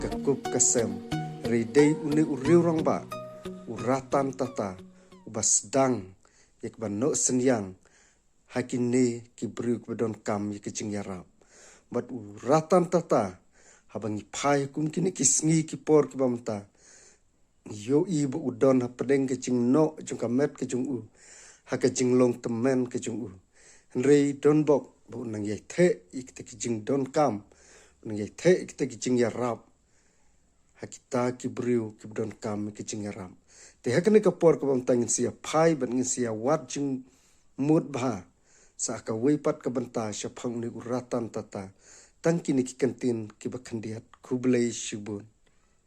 kakup kasem redei uni uriu rang ba uratan tata ubas dang yak banok senyang hakine kibriu kbedon kam yakijing yarap bat uratan tata habangi pai kum kini kisngi kipor kibamta yo ibu udon hapedeng kejing no jung kamet kejung u hakajing long temen kejung u Henry donbok bu nang yai the ikte kejing don kam nang yai the ikte kejing yarap hakita kibriu kibdon kam kejing yarap te hakane kapor kibamta ngin sia pai ban ngin sia wat jing mut bha sa ka weipat ka banta syapang ni uratan tata tangki ni kikantin kibakhandiat kublai shubun